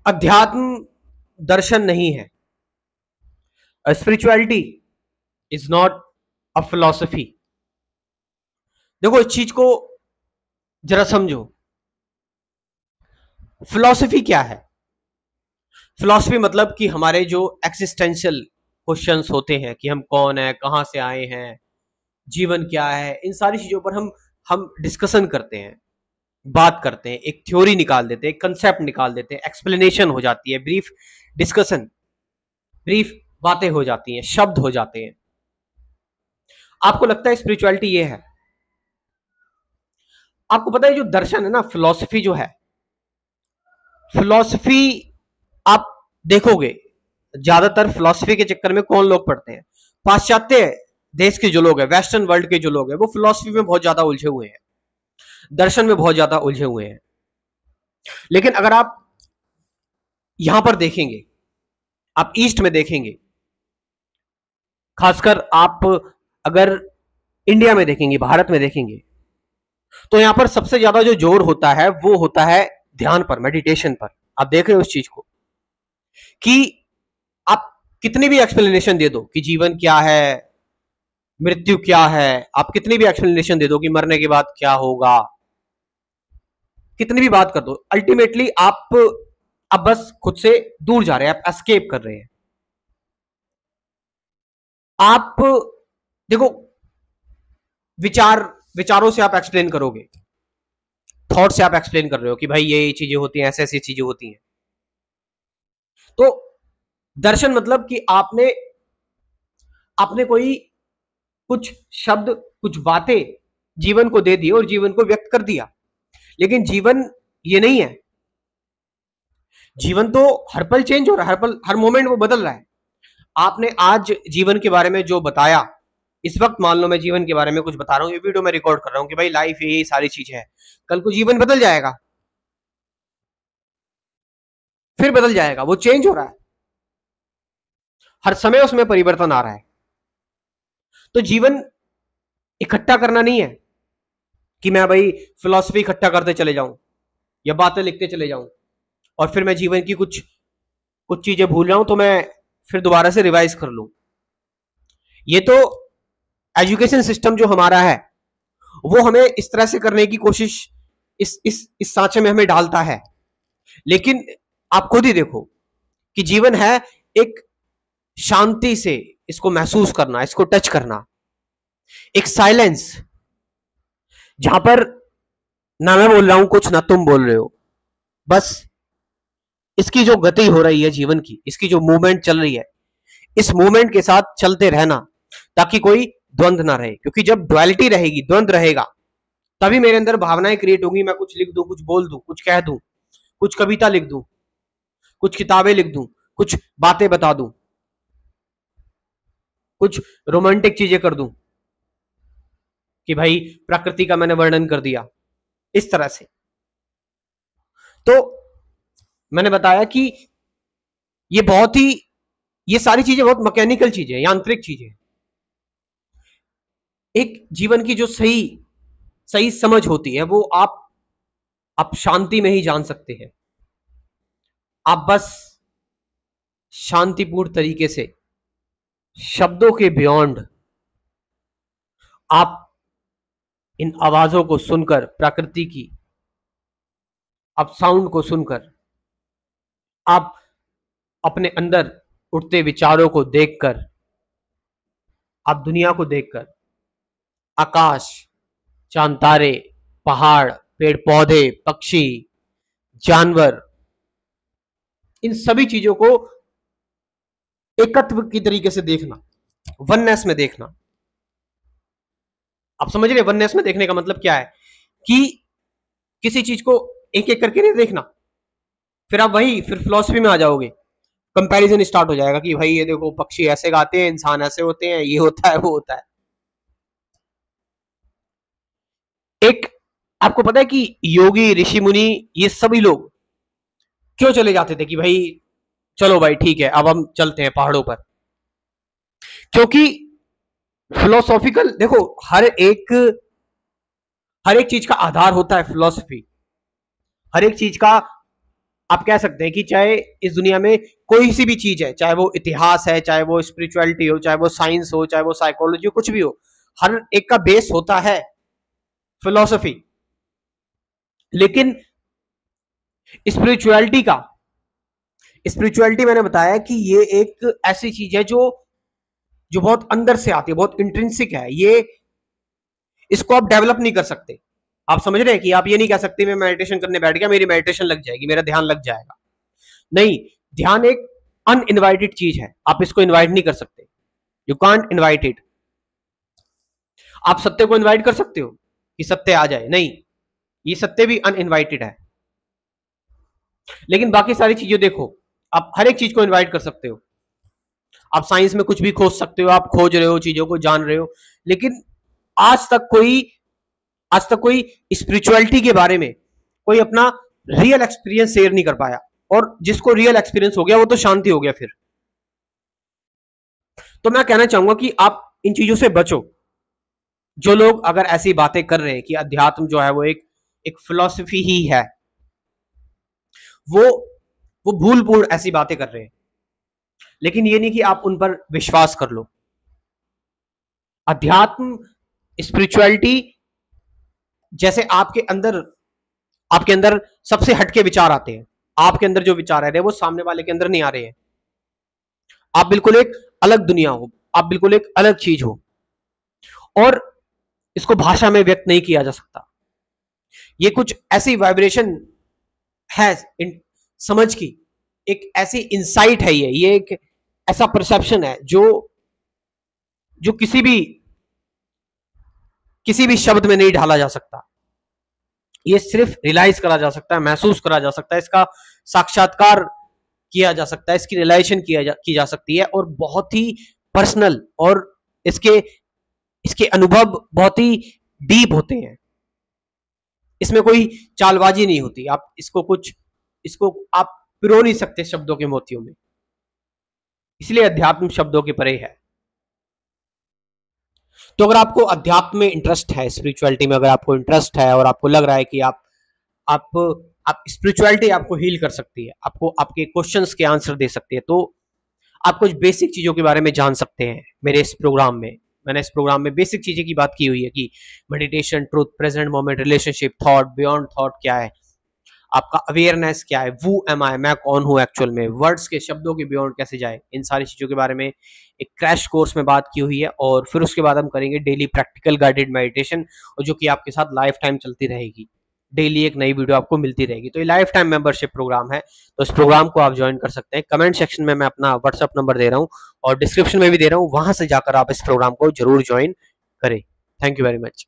अध्यात्म दर्शन नहीं है। Spirituality is not a philosophy. देखो इस चीज को जरा समझो, फिलॉसफी क्या है? फिलॉसफी मतलब कि हमारे जो एक्सिस्टेंशियल क्वेश्चंस होते हैं कि हम कौन है, कहां से आए हैं, जीवन क्या है, इन सारी चीजों पर हम डिस्कशन करते हैं, बात करते हैं, एक थ्योरी निकाल देते हैं, एक कंसेप्ट निकाल देते हैं, एक्सप्लेनेशन हो जाती है, ब्रीफ डिस्कशन, ब्रीफ बातें हो जाती हैं, शब्द हो जाते हैं। आपको लगता है स्पिरिचुअलिटी ये है? आपको पता है जो दर्शन है ना, फिलॉसफी जो है, फिलॉसफी आप देखोगे ज्यादातर फिलॉसफी के चक्कर में कौन लोग पढ़ते हैं? पाश्चात्य देश के जो लोग हैं, वेस्टर्न वर्ल्ड के जो लोग हैं, वो फिलॉसफी में बहुत ज्यादा उलझे हुए हैं, दर्शन में बहुत ज्यादा उलझे हुए हैं। लेकिन अगर आप यहां पर देखेंगे, आप ईस्ट में देखेंगे, खासकर आप अगर इंडिया में देखेंगे, भारत में देखेंगे, तो यहां पर सबसे ज्यादा जो जोर होता है वो होता है ध्यान पर, मेडिटेशन पर। आप देख रहे हो उस चीज को कि आप कितनी भी एक्सप्लेनेशन दे दो कि जीवन क्या है, मृत्यु क्या है, आप कितनी भी एक्सप्लेनेशन दे दो कि मरने के बाद क्या होगा, कितनी भी बात कर दो, अल्टीमेटली आप बस खुद से दूर जा रहे हैं, आप एस्केप कर रहे हैं। आप देखो, विचारों से आप एक्सप्लेन करोगे, थॉट से आप एक्सप्लेन कर रहे हो कि भाई ये चीजें होती हैं, ऐसे ऐसी चीजें होती हैं। तो दर्शन मतलब कि आपने आपने कोई कुछ शब्द, कुछ बातें जीवन को दे दी और जीवन को व्यक्त कर दिया। लेकिन जीवन ये नहीं है। जीवन तो हर पल चेंज हो रहा है, हर पल, हर मोमेंट वो बदल रहा है। आपने आज जीवन के बारे में जो बताया, इस वक्त मान लो मैं जीवन के बारे में कुछ बता रहा हूं, ये वीडियो में रिकॉर्ड कर रहा हूं कि भाई लाइफ ये सारी चीजें है, कल को जीवन बदल जाएगा, फिर बदल जाएगा, वो चेंज हो रहा है, हर समय उसमें परिवर्तन आ रहा है। तो जीवन इकट्ठा करना नहीं है कि मैं भाई फिलॉसफी इकट्ठा करते चले जाऊं या बातें लिखते चले जाऊं और फिर मैं जीवन की कुछ कुछ चीजें भूल रहा हूं तो मैं फिर दोबारा से रिवाइज कर लूं। ये तो एजुकेशन सिस्टम जो हमारा है वो हमें इस तरह से करने की कोशिश इस सांचे में हमें डालता है। लेकिन आप खुद ही देखो कि जीवन है एक शांति से इसको महसूस करना, इसको टच करना, एक साइलेंस जहां पर ना मैं बोल रहा हूं कुछ, ना तुम बोल रहे हो, बस इसकी जो गति हो रही है जीवन की, इसकी जो मूवमेंट चल रही है, इस मूवमेंट के साथ चलते रहना, ताकि कोई द्वंद्व ना रहे। क्योंकि जब ड्युअलिटी रहेगी, द्वंद्व रहेगा, तभी मेरे अंदर भावनाएं क्रिएट होंगी, मैं कुछ लिख दूं, कुछ बोल दूं, कुछ कह दूं, कुछ कविता लिख दूं, कुछ किताबें लिख दूं, कुछ बातें बता दूं, कुछ रोमांटिक चीजें कर दूं कि भाई प्रकृति का मैंने वर्णन कर दिया, इस तरह से। तो मैंने बताया कि ये बहुत ही, ये सारी चीजें बहुत मैकेनिकल चीजें, यांत्रिक चीजें। एक जीवन की जो सही सही समझ होती है वो आप शांति में ही जान सकते हैं। आप बस शांतिपूर्ण तरीके से, शब्दों के बियॉन्ड, आप इन आवाजों को सुनकर, प्रकृति की, आप साउंड को सुनकर, आप अपने अंदर उठते विचारों को देखकर, आप दुनिया को देखकर, आकाश, चांद तारे, पहाड़, पेड़ पौधे, पक्षी, जानवर, इन सभी चीजों को एकत्व की तरीके से देखना, वननेस में देखना। आप समझ रहे, वननेस में देखने का मतलब क्या है? कि किसी चीज को एक एक करके नहीं देखना, फिर आप वही फिर फिलॉसफी में आ जाओगे, कंपैरिजन स्टार्ट हो जाएगा कि भाई ये देखो पक्षी ऐसे गाते हैं, इंसान ऐसे होते हैं, ये होता है, वो होता है। एक आपको पता है कि योगी, ऋषि मुनि, ये सभी लोग क्यों चले जाते थे कि भाई चलो भाई ठीक है अब हम चलते हैं पहाड़ों पर? क्योंकि फिलोसॉफिकल, देखो हर एक चीज का आधार होता है फिलॉसफी। हर एक चीज का आप कह सकते हैं कि चाहे इस दुनिया में कोई सी भी चीज है, चाहे वो इतिहास है, चाहे वो स्पिरिचुअलिटी हो, चाहे वो साइंस हो, चाहे वो साइकोलॉजी हो, कुछ भी हो, हर एक का बेस होता है फिलॉसफी। लेकिन स्पिरिचुअलिटी मैंने बताया कि ये एक ऐसी चीज है जो जो बहुत अंदर से आती है, बहुत इंट्रिंसिक है। ये इसको आप डेवलप नहीं कर सकते। आप समझ रहे हैं कि आप ये नहीं कह सकते मैं मेडिटेशन करने बैठ गया, मेरी मेडिटेशन लग जाएगी, मेरा ध्यान लग जाएगा। नहीं, ध्यान एक अनइनवाइटेड चीज है, आप इसको इनवाइट नहीं कर सकते। You can't invite it. आप सत्य को इनवाइट कर सकते हो कि सत्य आ जाए, नहीं, ये सत्य भी अनइनवाइटेड है। लेकिन बाकी सारी चीजें देखो, आप हर एक चीज को इनवाइट कर सकते हो। आप साइंस में कुछ भी खोज सकते हो, आप खोज रहे हो, चीजों को जान रहे हो, लेकिन आज तक कोई स्पिरिचुअलिटी के बारे में कोई अपना रियल एक्सपीरियंस शेयर नहीं कर पाया। और जिसको रियल एक्सपीरियंस हो गया वो तो शांति हो गया फिर। तो मैं कहना चाहूंगा कि आप इन चीजों से बचो। जो लोग अगर ऐसी बातें कर रहे हैं कि अध्यात्म जो है वो एक फिलॉसफी ही है, वो भूलपूर्ण ऐसी बातें कर रहे हैं। लेकिन ये नहीं कि आप उन पर विश्वास कर लो। अध्यात्म, स्पिरिचुअलिटी, जैसे आपके अंदर सबसे हटके विचार आते हैं, आपके अंदर जो विचार आ रहे हैं वो सामने वाले के अंदर नहीं आ रहे हैं। आप बिल्कुल एक अलग दुनिया हो, आप बिल्कुल एक अलग चीज हो, और इसको भाषा में व्यक्त नहीं किया जा सकता। ये कुछ ऐसी वाइब्रेशन है समझ की, एक ऐसी इंसाइट है, ये एक ऐसा परसेप्शन है जो जो किसी भी शब्द में नहीं ढाला जा सकता। ये सिर्फ रियलाइज करा जा सकता है, महसूस करा जा सकता है, इसका साक्षात्कार किया जा सकता है, इसकी रियलाइजेशन की जा सकती है, और बहुत ही पर्सनल, और इसके अनुभव बहुत ही डीप होते हैं। इसमें कोई चालबाजी नहीं होती। आप इसको आप पिरो नहीं सकते शब्दों के मोतियों में। इसलिए अध्यात्म शब्दों के परे है। तो अगर आपको अध्यात्म में इंटरेस्ट है, स्पिरिचुअलिटी में अगर आपको इंटरेस्ट है, और आपको लग रहा है कि आप स्पिरिचुअलिटी आपको हील कर सकती है, आपको आपके क्वेश्चंस के आंसर दे सकती है, तो आप कुछ बेसिक चीजों के बारे में जान सकते हैं मेरे इस प्रोग्राम में। मैंने इस प्रोग्राम में बेसिक चीजें की बात की हुई है कि meditation, truth, present moment, relationship, thought, beyond thought क्या है, आपका अवेयरनेस क्या है, वू एम आई, मैं कौन हूं एक्चुअल में, वर्ड्स के, शब्दों के बियॉन्ड कैसे जाए, इन सारी चीजों के बारे में एक क्रैश कोर्स में बात की हुई है। और फिर उसके बाद हम करेंगे डेली प्रैक्टिकल गाइडेड मेडिटेशन, और जो कि आपके साथ लाइफ टाइम चलती रहेगी। डेली एक नई वीडियो आपको मिलती रहेगी। तो ये लाइफ टाइम मेंबरशिप प्रोग्राम है, तो इस प्रोग्राम को आप ज्वाइन कर सकते हैं। कमेंट सेक्शन में मैं अपना व्हाट्सएप नंबर दे रहा हूँ, और डिस्क्रिप्शन में भी दे रहा हूँ, वहां से जाकर आप इस प्रोग्राम को जरूर ज्वाइन करें। Thank you very much.